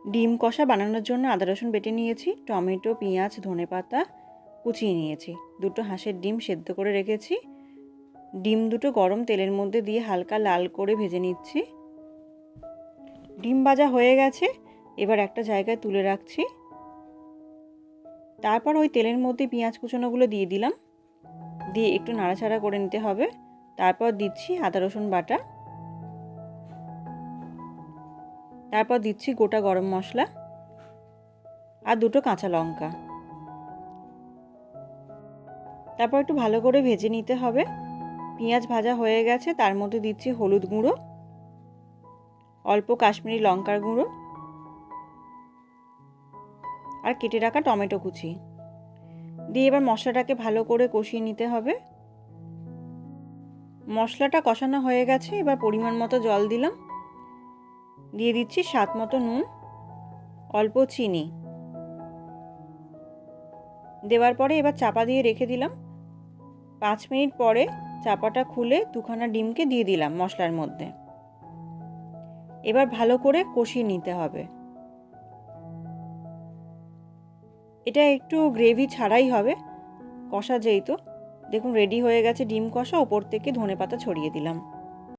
ডিম কষা বানানোর জন্য আদা রসুন বেটে নিয়েছি, টমেটো, পেঁয়াজ, ধনেপাতা কুচিয়ে নিয়েছি, দুটো হাঁসের ডিম সেদ্ধ করে রেখেছি। ডিম দুটো গরম তেলের মধ্যে দিয়ে হালকা লাল করে ভেজে নিচ্ছি। ডিম ভাজা হয়ে গেছে, এবার একটা জায়গায় তুলে রাখছি। তারপর ওই তেলের মধ্যে পেঁয়াজ কুচানোগুলো দিয়ে দিলাম, দিয়ে একটু নাড়াচাড়া করে নিতে হবে। তারপর দিচ্ছি আদা রসুন বাটা, তারপর দিচ্ছি গোটা গরম মশলা আর দুটো কাঁচা লঙ্কা। তারপর একটু ভালো করে ভেজে নিতে হবে। পেঁয়াজ ভাজা হয়ে গেছে, তার মধ্যে দিচ্ছি হলুদ গুঁড়ো, অল্প কাশ্মীরি লঙ্কার গুঁড়ো আর কেটে রাখা টমেটো কুচি দিয়ে এবার মশলাটাকে ভালো করে কষিয়ে নিতে হবে। মশলাটা কষানো হয়ে গেছে, এবার পরিমাণ মতো জল দিলাম, দিয়ে দিচ্ছি স্বাদ মতো নুন, অল্প চিনি দেওয়ার পরে এবার চাপা দিয়ে রেখে দিলাম। 5 মিনিট পরে চাপাটা খুলে দুখানা ডিমকে দিয়ে দিলাম মশলার মধ্যে। এবার ভালো করে কষিয়ে নিতে হবে। এটা একটু গ্রেভি ছাড়াই হবে, কষা যেহেতু। দেখুন রেডি হয়ে গেছে ডিম কষা, ওপর থেকে ধনেপাতা ছড়িয়ে দিলাম।